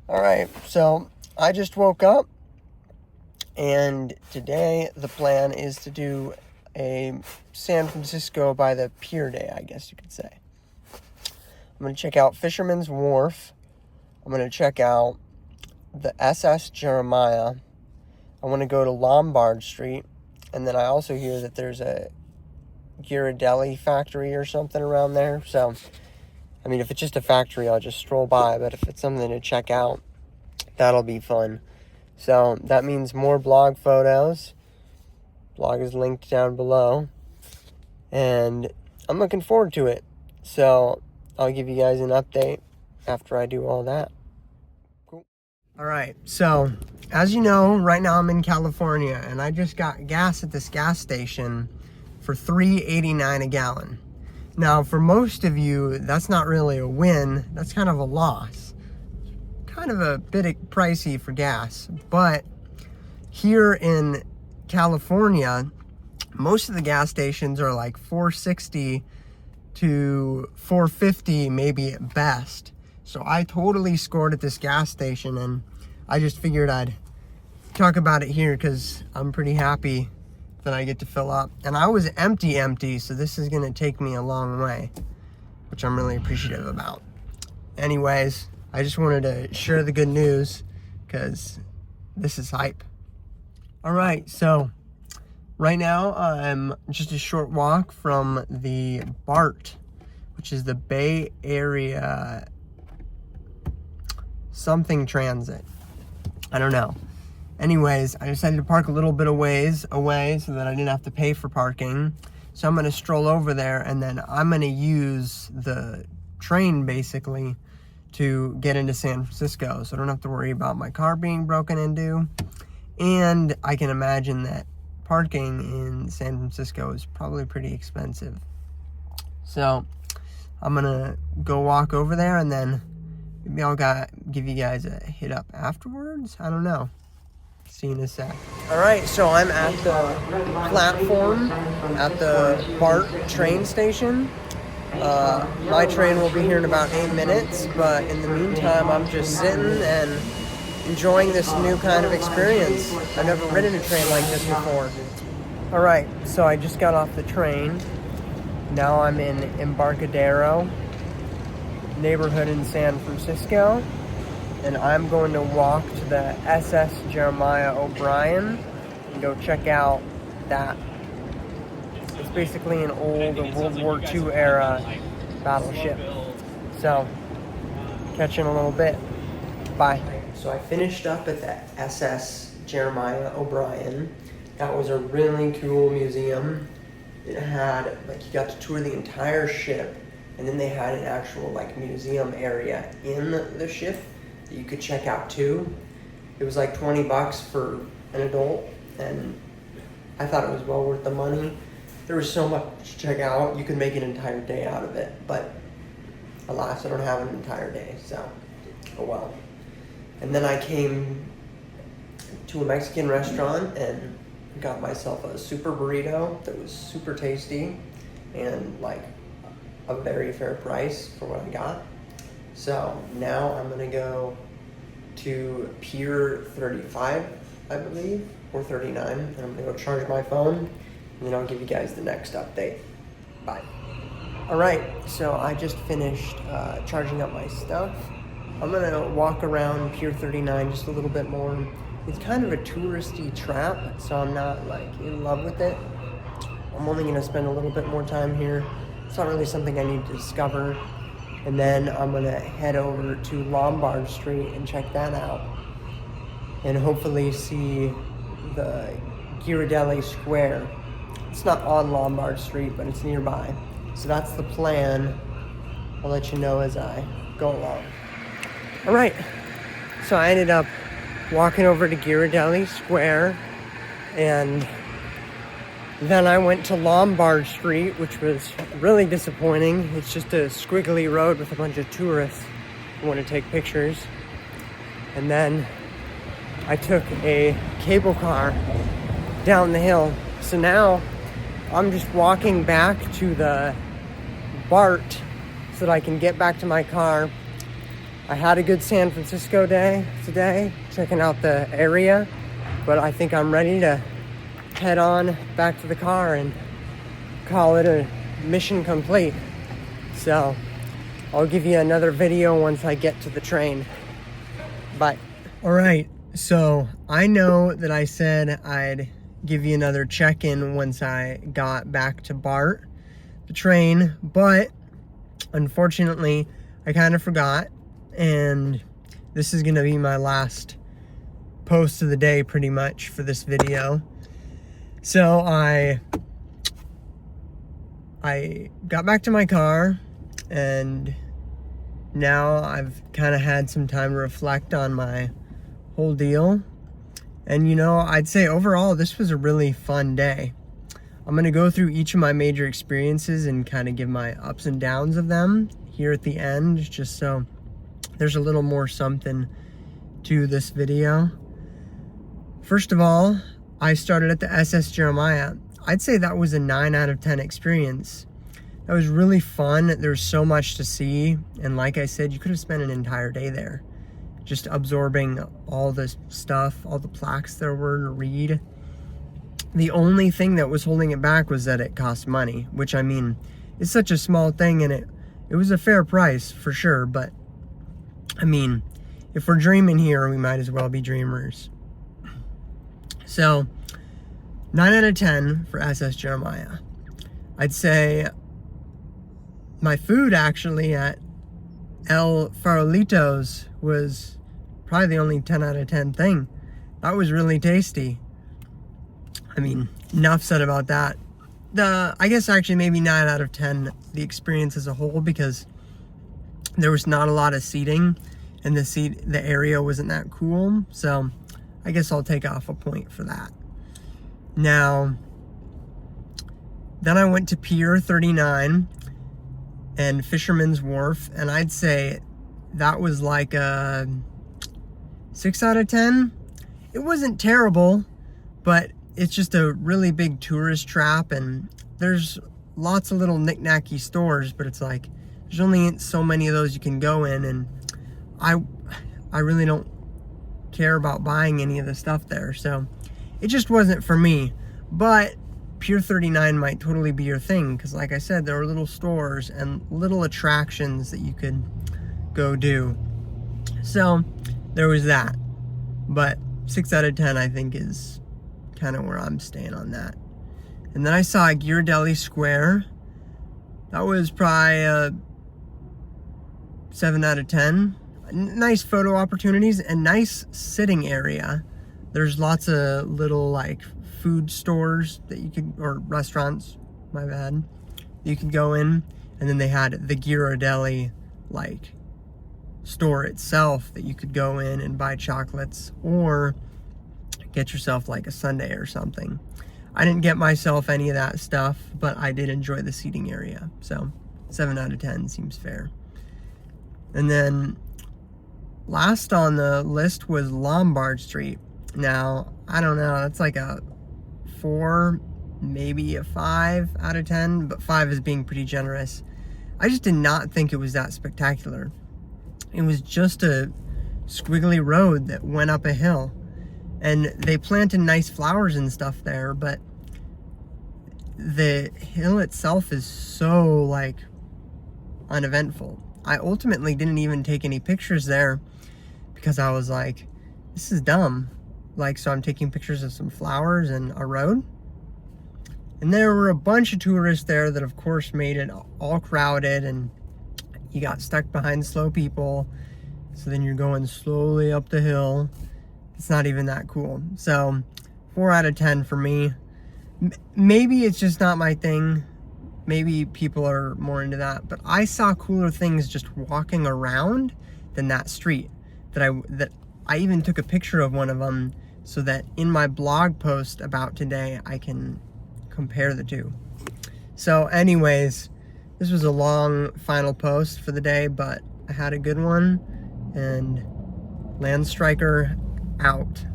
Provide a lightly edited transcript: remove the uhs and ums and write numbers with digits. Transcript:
All right, so I just woke up, and today the plan is to do a San Francisco by the Pier Day, I guess you could say. I'm going to check out Fisherman's Wharf. I'm going to check out the SS Jeremiah. I want to go to Lombard Street, and then I also hear that there's a Ghirardelli factory or something around there. So, I mean, if it's just a factory, I'll just stroll by, but if it's something to check out, that'll be fun. So that means more blog photos. Blog is linked down below. And I'm looking forward to it. So I'll give you guys an update after I do all that. Cool. All right. So as you know, right now I'm in California, and I just got gas at this gas station for $3.89 a gallon. Now, for most of you, that's not really a win. That's kind of a loss. Kind of a bit pricey for gas, but here in California, most of the gas stations are like $4.60 to $4.50, maybe at best. So I totally scored at this gas station, and I just figured I'd talk about it here because I'm pretty happy that I get to fill up. And I was empty, so this is gonna take me a long way, which I'm really appreciative about. Anyways, I just wanted to share the good news because this is hype. All right, so right now I'm just a short walk from the BART, which is the Bay Area something transit. I don't know. Anyways, I decided to park a little bit of ways away so that I didn't have to pay for parking. So I'm gonna stroll over there, and then I'm gonna use the train basically to get into San Francisco, so I don't have to worry about my car being broken into. And I can imagine that parking in San Francisco is probably pretty expensive. So I'm gonna go walk over there, and then maybe I'll give you guys a hit up afterwards. I don't know. See you in a sec. All right, so I'm at the platform at the BART train station. My train will be here in about 8 minutes, but in the meantime, I'm just sitting and enjoying this new kind of experience. I've never ridden a train like this before. All right, so I just got off the train. Now I'm in Embarcadero neighborhood in San Francisco, and I'm going to walk to the SS Jeremiah O'Brien and go check out that. It's basically an old World War II era battleship. So, catch you in a little bit. Bye. So I finished up at the SS Jeremiah O'Brien. That was a really cool museum. It had, like, you got to tour the entire ship, and then they had an actual, like, museum area in the ship that you could check out too. It was like $20 for an adult, and I thought it was well worth the money. There was so much to check out, you could make an entire day out of it, but alas, I don't have an entire day, so oh well. And then I came to a Mexican restaurant and got myself a super burrito that was super tasty and like a very fair price for what I got. So now I'm gonna go to Pier 35, I believe, or 39, and I'm gonna go charge my phone, and then I'll give you guys the next update. Bye. All right, so I just finished charging up my stuff. I'm gonna walk around Pier 39 just a little bit more. It's kind of a touristy trap, so I'm not like in love with it. I'm only gonna spend a little bit more time here. It's not really something I need to discover. And then I'm gonna head over to Lombard Street and check that out. And hopefully see the Ghirardelli Square. It's not on Lombard Street, but it's nearby. So that's the plan. I'll let you know as I go along. All right, so I ended up walking over to Ghirardelli Square, and then I went to Lombard Street, which was really disappointing. It's just a squiggly road with a bunch of tourists who want to take pictures. And then I took a cable car down the hill. So now I'm just walking back to the BART so that I can get back to my car I had a good San Francisco day today, checking out the area, but I think I'm ready to head on back to the car and call it a mission complete. So I'll give you another video once I get to the train. Bye. All right, so I know that I said I'd give you another check-in once I got back to BART, the train, but unfortunately I kind of forgot, and this is gonna be my last post of the day pretty much for this video. So I got back to my car, and now I've kind of had some time to reflect on my whole deal. And you know, I'd say overall this was a really fun day. I'm gonna go through each of my major experiences and kind of give my ups and downs of them here at the end, just so there's a little more something to this video. First of all, I started at the SS Jeremiah. I'd say that was a 9 out of 10 experience. That was really fun. There's so much to see, and like I said, you could have spent an entire day there just absorbing all this stuff, all the plaques there were to read. The only thing that was holding it back was that it cost money, which, I mean, it's such a small thing, and it was a fair price for sure, but I mean, if we're dreaming here, we might as well be dreamers. So 9 out of 10 for SS Jeremiah. I'd say my food actually at El Farolitos was probably the only 10 out of 10 thing. That was really tasty. I mean, enough said about that. I guess actually maybe 9 out of 10, the experience as a whole, because there was not a lot of seating, and the area wasn't that cool. So I guess I'll take off a point for that. Now, then I went to Pier 39 and Fisherman's Wharf, and I'd say that was like a 6 out of 10. It wasn't terrible, but it's just a really big tourist trap, and there's lots of little knick-knacky stores, but it's like there's only so many of those you can go in, and I really don't care about buying any of the stuff there, so it just wasn't for me. But Pier 39 might totally be your thing, because like I said, there were little stores and little attractions that you could go do. So there was that, but 6 out of 10 I think is kind of where I'm staying on that. And then I saw Ghirardelli Square. That was probably a 7 out of 10. Nice photo opportunities and nice sitting area. There's lots of little like food stores that you could, or restaurants, my bad, you could go in, and then they had the Ghirardelli like store itself that you could go in and buy chocolates or get yourself like a sundae or something. I didn't get myself any of that stuff, but I did enjoy the seating area, so 7 out of 10 seems fair. And then last on the list was Lombard Street. Now, I don't know, that's like a 4, maybe a 5 out of 10, but 5 is being pretty generous. I just did not think it was that spectacular. It was just a squiggly road that went up a hill, and they planted nice flowers and stuff there, but the hill itself is so like uneventful. I ultimately didn't even take any pictures there because I was like, this is dumb. Like, so I'm taking pictures of some flowers and a road. And there were a bunch of tourists there that of course made it all crowded, and you got stuck behind slow people. So then you're going slowly up the hill. It's not even that cool. So 4 out of 10 for me. Maybe it's just not my thing. Maybe people are more into that, but I saw cooler things just walking around than that street. That I even took a picture of one of them so that in my blog post about today I can compare the two. So anyways, this was a long final post for the day, but I had a good one, and Landstreicher out.